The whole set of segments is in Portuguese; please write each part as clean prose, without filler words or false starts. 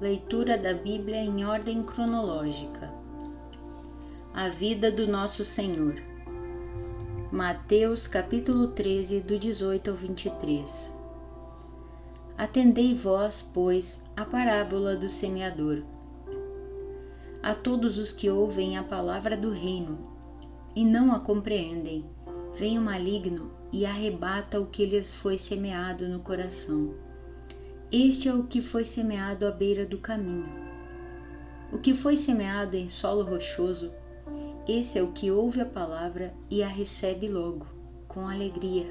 Leitura da Bíblia em ordem cronológica. A vida do nosso Senhor. Mateus capítulo 13, do 18 ao 23. Atendei vós, pois, a parábola do semeador. A todos os que ouvem a palavra do reino e não a compreendem, vem o maligno e arrebata o que lhes foi semeado no coração. Este é o que foi semeado à beira do caminho. O que foi semeado em solo rochoso, esse é o que ouve a palavra e a recebe logo, com alegria.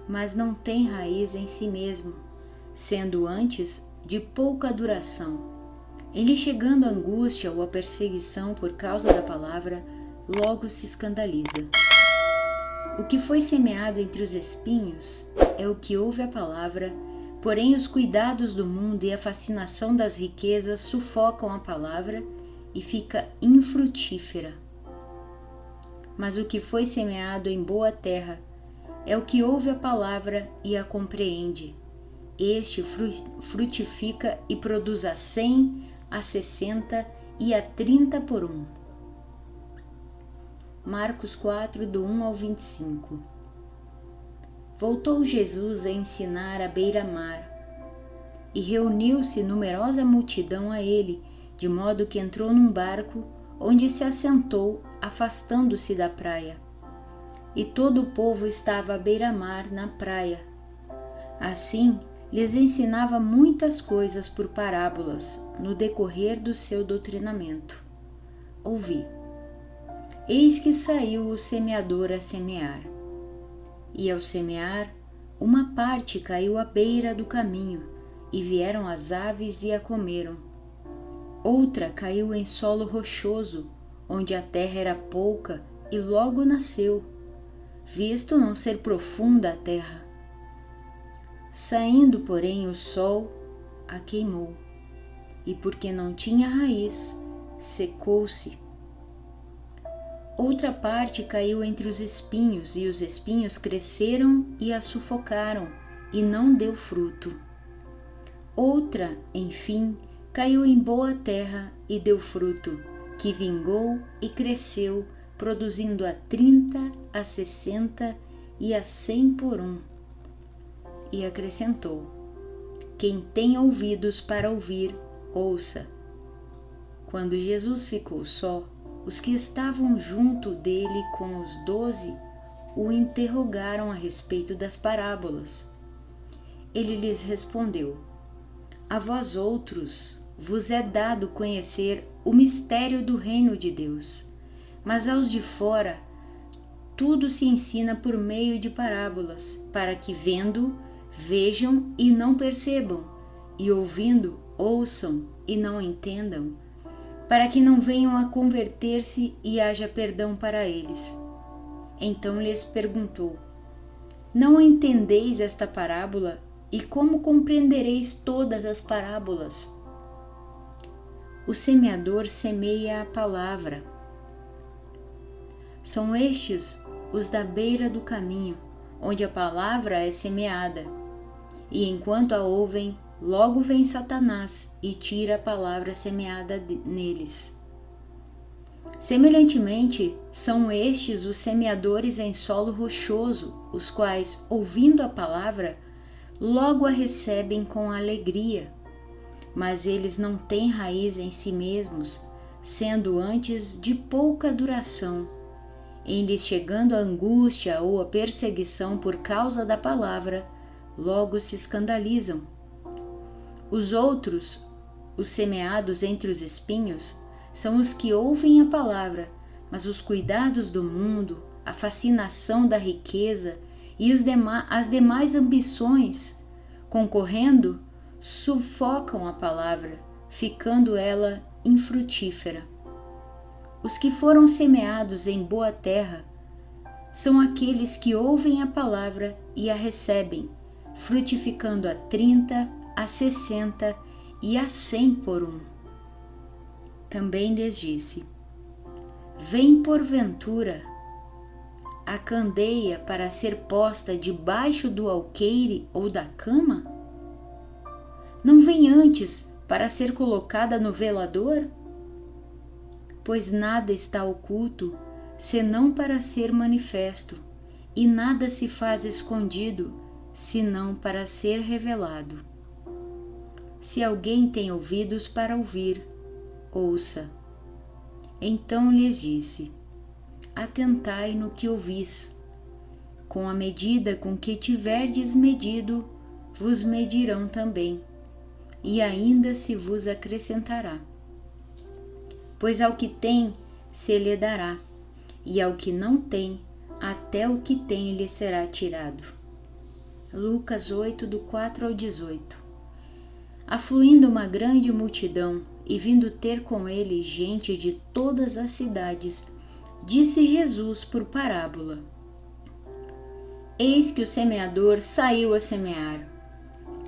Mas não tem raiz em si mesmo, sendo antes de pouca duração. Em lhe chegando a angústia ou a perseguição por causa da palavra, logo se escandaliza. O que foi semeado entre os espinhos é o que ouve a palavra, porém os cuidados do mundo e a fascinação das riquezas sufocam a palavra e fica infrutífera. Mas o que foi semeado em boa terra é o que ouve a palavra e a compreende. Este frutifica e produz a 100, a 60 e a 30 por 1. Marcos 4, do 1 ao 25. Voltou Jesus a ensinar à beira-mar, e reuniu-se numerosa multidão a ele, de modo que entrou num barco, onde se assentou, afastando-se da praia. E todo o povo estava à beira-mar na praia. Assim, lhes ensinava muitas coisas por parábolas, no decorrer do seu doutrinamento. Ouvi. Eis que saiu o semeador a semear. E ao semear, uma parte caiu à beira do caminho, e vieram as aves e a comeram. Outra caiu em solo rochoso, onde a terra era pouca, e logo nasceu, visto não ser profunda a terra. Saindo, porém, o sol, a queimou, e porque não tinha raiz, secou-se. Outra parte caiu entre os espinhos, e os espinhos cresceram e a sufocaram, e não deu fruto. Outra, enfim, caiu em boa terra e deu fruto, que vingou e cresceu, produzindo a 30, a 60 e a 100 por 1. E acrescentou: quem tem ouvidos para ouvir, ouça. Quando Jesus ficou só, os que estavam junto dele com os 12 o interrogaram a respeito das parábolas. Ele lhes respondeu: a vós outros vos é dado conhecer o mistério do reino de Deus, mas aos de fora tudo se ensina por meio de parábolas, para que vendo, vejam e não percebam, e ouvindo, ouçam e não entendam, para que não venham a converter-se e haja perdão para eles. Então lhes perguntou: não entendeis esta parábola? E como compreendereis todas as parábolas? O semeador semeia a palavra. São estes os da beira do caminho, onde a palavra é semeada. E enquanto a ouvem, logo vem Satanás e tira a palavra semeada neles. Semelhantemente, são estes os semeadores em solo rochoso, os quais, ouvindo a palavra, logo a recebem com alegria, mas eles não têm raiz em si mesmos, sendo antes de pouca duração. Em lhes chegando a angústia ou a perseguição por causa da palavra, logo se escandalizam. Os outros, os semeados entre os espinhos, são os que ouvem a palavra, mas os cuidados do mundo, a fascinação da riqueza e as demais ambições, concorrendo, sufocam a palavra, ficando ela infrutífera. Os que foram semeados em boa terra são aqueles que ouvem a palavra e a recebem, frutificando a 30, a 60 e a 100 por 1. Também lhes disse: vem porventura a candeia para ser posta debaixo do alqueire ou da cama? não vem antes para ser colocada no velador? Pois nada está oculto, senão para ser manifesto, e nada se faz escondido, senão para ser revelado. Se alguém tem ouvidos para ouvir, ouça. Então lhes disse: atentai no que ouvis. Com a medida com que tiverdes medido, vos medirão também, e ainda se vos acrescentará. Pois ao que tem, se lhe dará, e ao que não tem, até o que tem lhe será tirado. Lucas 8, do 4 ao 18. Afluindo uma grande multidão, e vindo ter com ele gente de todas as cidades, disse Jesus por parábola: Eis que o semeador saiu a semear.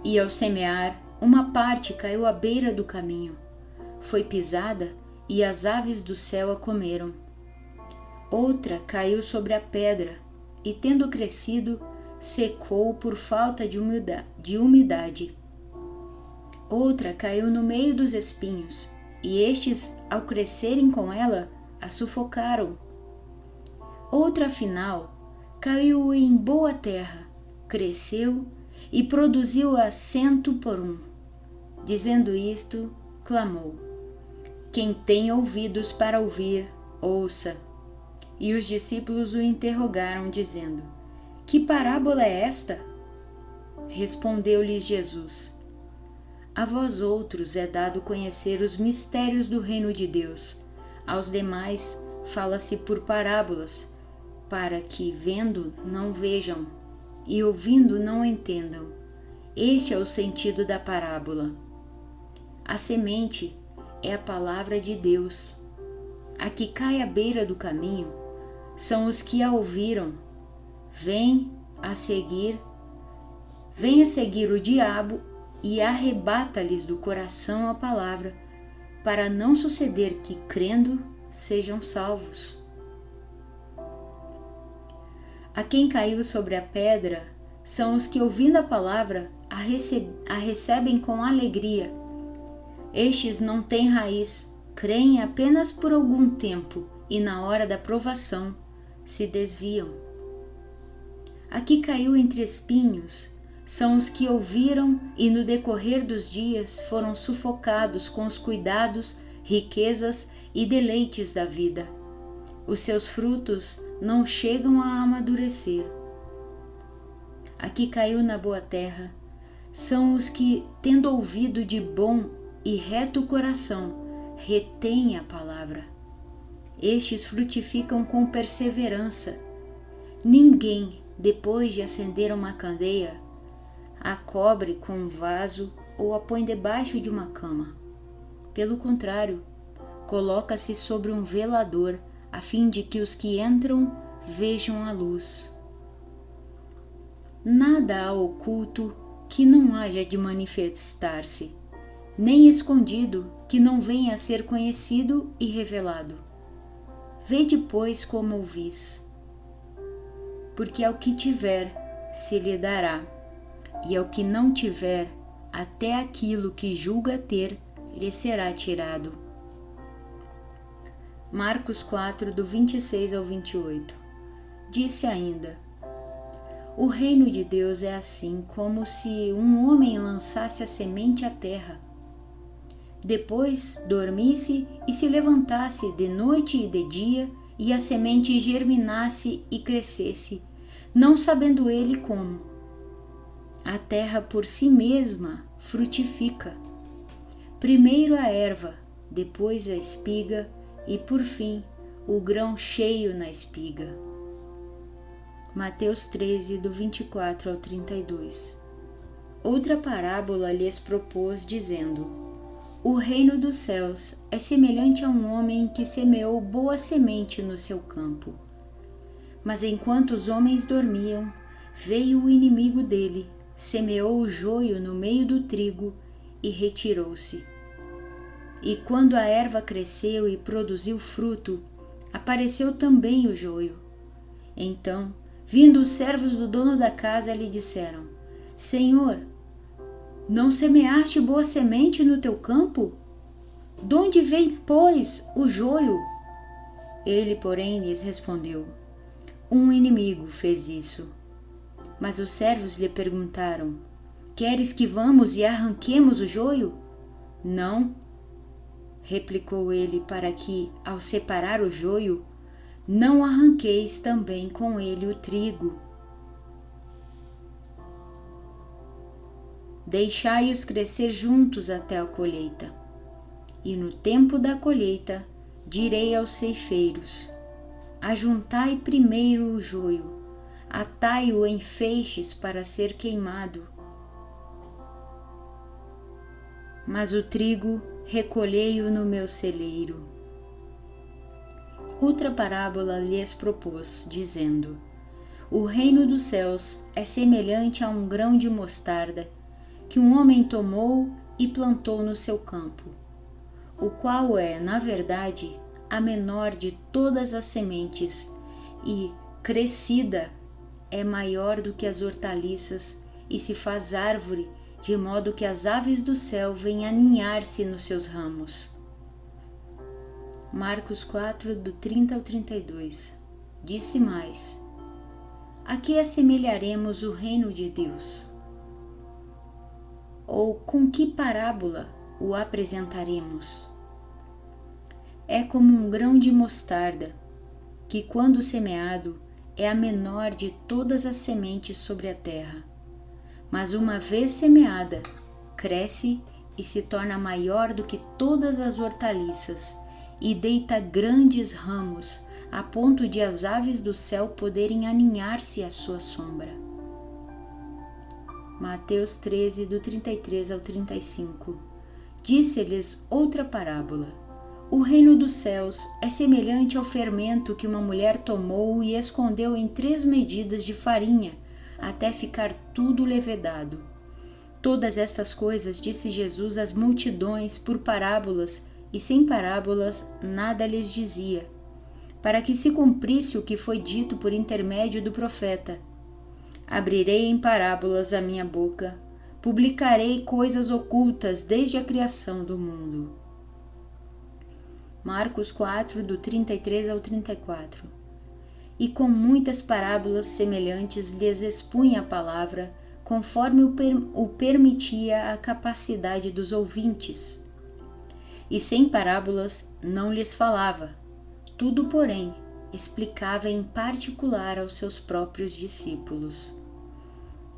E ao semear, uma parte caiu à beira do caminho. Foi pisada, e as aves do céu a comeram. Outra caiu sobre a pedra, e tendo crescido, secou por falta de umidade. Outra caiu no meio dos espinhos, e estes, ao crescerem com ela, a sufocaram. Outra, afinal, caiu em boa terra, cresceu e produziu a 100 por 1. Dizendo isto, clamou: Quem tem ouvidos para ouvir, ouça. E os discípulos o interrogaram, dizendo: Que parábola é esta? Respondeu-lhes Jesus: A vós outros é dado conhecer os mistérios do reino de Deus. Aos demais fala-se por parábolas, para que, vendo, não vejam, e ouvindo, não entendam. Este é o sentido da parábola. A semente é a palavra de Deus. A que cai à beira do caminho são os que a ouviram. Vem a seguir o diabo e arrebata-lhes do coração a palavra, para não suceder que, crendo, sejam salvos. A quem caiu sobre a pedra são os que, ouvindo a palavra, a recebem com alegria. Estes não têm raiz, creem apenas por algum tempo e, na hora da provação, se desviam. A que caiu entre espinhos são os que ouviram e, no decorrer dos dias, foram sufocados com os cuidados, riquezas e deleites da vida. Os seus frutos não chegam a amadurecer. A que caiu na boa terra são os que, tendo ouvido de bom e reto coração, retêm a palavra. Estes frutificam com perseverança. Ninguém, depois de acender uma candeia, a cobre com um vaso ou a põe debaixo de uma cama. Pelo contrário, coloca-se sobre um velador, a fim de que os que entram vejam a luz. Nada há oculto que não haja de manifestar-se, nem escondido que não venha a ser conhecido e revelado. Vede, pois, como ouvis. Porque ao que tiver, se lhe dará, e ao que não tiver, até aquilo que julga ter, lhe será tirado. Marcos 4, do 26 ao 28. Disse ainda: O reino de Deus é assim como se um homem lançasse a semente à terra. Depois dormisse e se levantasse de noite e de dia, e a semente germinasse e crescesse, não sabendo ele como. A terra por si mesma frutifica. Primeiro a erva, depois a espiga, e por fim o grão cheio na espiga. Mateus 13, do 24 ao 32. Outra parábola lhes propôs, dizendo: O reino dos céus é semelhante a um homem que semeou boa semente no seu campo. Mas enquanto os homens dormiam, veio o inimigo dele, semeou o joio no meio do trigo e retirou-se. E quando a erva cresceu e produziu fruto, apareceu também o joio. Então, vindo os servos do dono da casa, lhe disseram: Senhor, Não semeaste boa semente no teu campo? Donde vem, pois, o joio? Ele, porém, lhes respondeu: Um inimigo fez isso. Mas os servos lhe perguntaram: Queres que vamos e arranquemos o joio? Não, replicou ele, para que, ao separar o joio, não arranqueis também com ele o trigo. Deixai-os crescer juntos até a colheita. E no tempo da colheita, direi aos ceifeiros: Ajuntai primeiro o joio, atai-o em feixes para ser queimado. Mas o trigo recolhei-o no meu celeiro. Outra parábola lhes propôs, dizendo: O reino dos céus é semelhante a um grão de mostarda que um homem tomou e plantou no seu campo, o qual é, na verdade, a menor de todas as sementes e, crescida, é maior do que as hortaliças e se faz árvore, de modo que as aves do céu vêm aninhar-se nos seus ramos. Marcos 4, do 30 ao 32. Disse mais: A que assemelharemos o reino de Deus? Ou com que parábola o apresentaremos? É como um grão de mostarda, que quando semeado é a menor de todas as sementes sobre a terra. Mas uma vez semeada, cresce e se torna maior do que todas as hortaliças e deita grandes ramos, a ponto de as aves do céu poderem aninhar-se à sua sombra. Mateus 13, do 33 ao 35. Disse-lhes outra parábola: O reino dos céus é semelhante ao fermento que uma mulher tomou e escondeu em 3 medidas de farinha, até ficar tudo levedado. Todas estas coisas disse Jesus às multidões por parábolas, e sem parábolas nada lhes dizia, para que se cumprisse o que foi dito por intermédio do profeta: Abrirei em parábolas a minha boca, publicarei coisas ocultas desde a criação do mundo. Marcos 4, do 33 ao 34. E com muitas parábolas semelhantes lhes expunha a palavra, conforme o permitia a capacidade dos ouvintes. E sem parábolas não lhes falava, tudo, porém, explicava em particular aos seus próprios discípulos.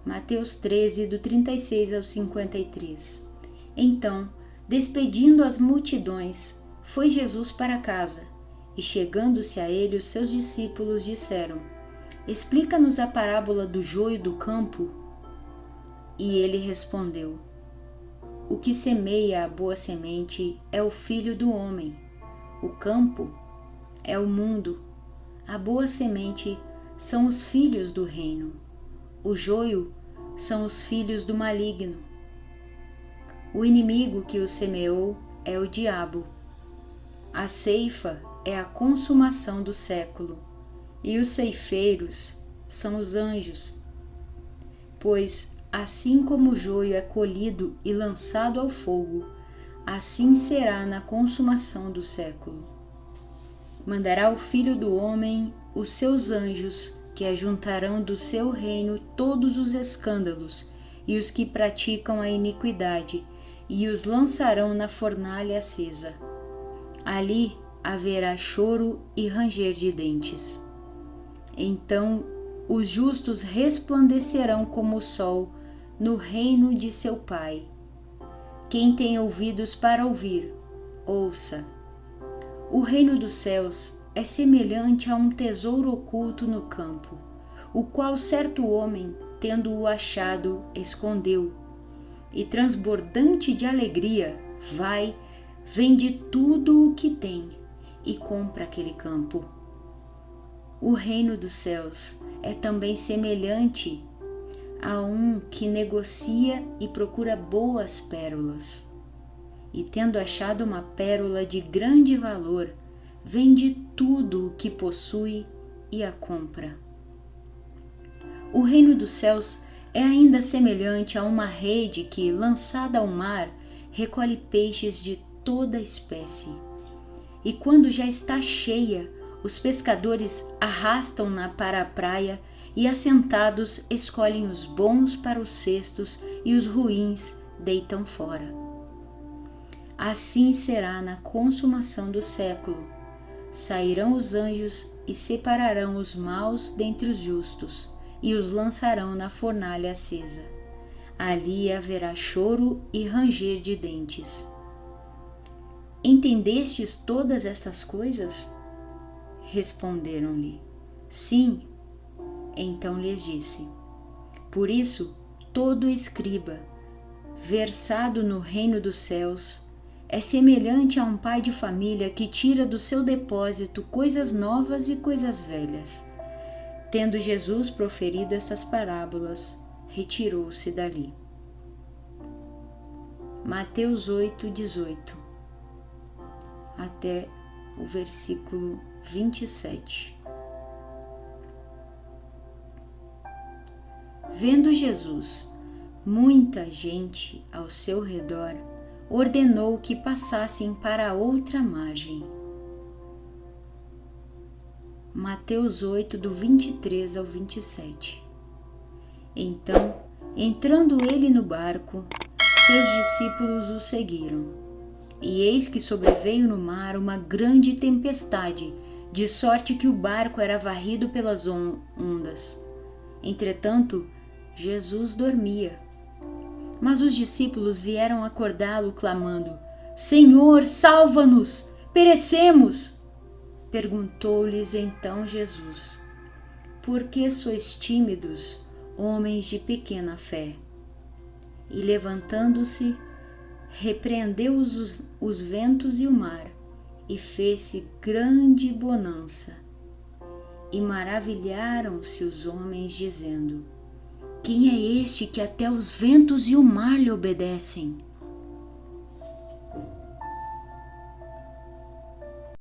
Mateus 13, do 36 ao 53. Então, despedindo as multidões, foi Jesus para casa, e chegando-se a ele os seus discípulos disseram: Explica-nos a parábola do joio do campo. E ele respondeu: O que semeia a boa semente é o Filho do homem. O campo é o mundo. A boa semente são os filhos do reino. O joio são os filhos do maligno. O inimigo que o semeou é o diabo. A ceifa é a consumação do século, e os ceifeiros são os anjos. Pois, assim como o joio é colhido e lançado ao fogo, assim será na consumação do século. Mandará o Filho do homem os seus anjos, que ajuntarão do seu reino todos os escândalos e os que praticam a iniquidade, e os lançarão na fornalha acesa. Ali haverá choro e ranger de dentes. Então os justos resplandecerão como o sol no reino de seu Pai. Quem tem ouvidos para ouvir, ouça. O reino dos céus é semelhante a um tesouro oculto no campo, o qual certo homem, tendo-o achado, escondeu, e transbordante de alegria, vai, vende tudo o que tem e compra aquele campo. O reino dos céus é também semelhante a um que negocia e procura boas pérolas. E tendo achado uma pérola de grande valor, vende tudo o que possui e a compra. O reino dos céus é ainda semelhante a uma rede que, lançada ao mar, recolhe peixes de toda espécie. E quando já está cheia, os pescadores arrastam-na para a praia e, assentados, escolhem os bons para os cestos e os ruins deitam fora. Assim será na consumação do século. Sairão os anjos e separarão os maus dentre os justos e os lançarão na fornalha acesa. Ali haverá choro e ranger de dentes. Entendestes todas estas coisas? Responderam-lhe: Sim. Então lhes disse: Por isso, todo escriba, versado no reino dos céus, é semelhante a um pai de família que tira do seu depósito coisas novas e coisas velhas. Tendo Jesus proferido estas parábolas, retirou-se dali. Mateus 8:18 até o versículo 27. Vendo Jesus muita gente ao seu redor, ordenou que passassem para a outra margem. Mateus 8, do 23 ao 27. Então, entrando ele no barco, seus discípulos o seguiram. E eis que sobreveio no mar uma grande tempestade, de sorte que o barco era varrido pelas ondas. Entretanto, Jesus dormia. Mas os discípulos vieram acordá-lo, clamando: Senhor, salva-nos! Perecemos! Perguntou-lhes então Jesus: Por que sois tímidos, homens de pequena fé? E levantando-se, repreendeu os ventos e o mar, e fez-se grande bonança. E maravilharam-se os homens, dizendo: Quem é este que até os ventos e o mar lhe obedecem?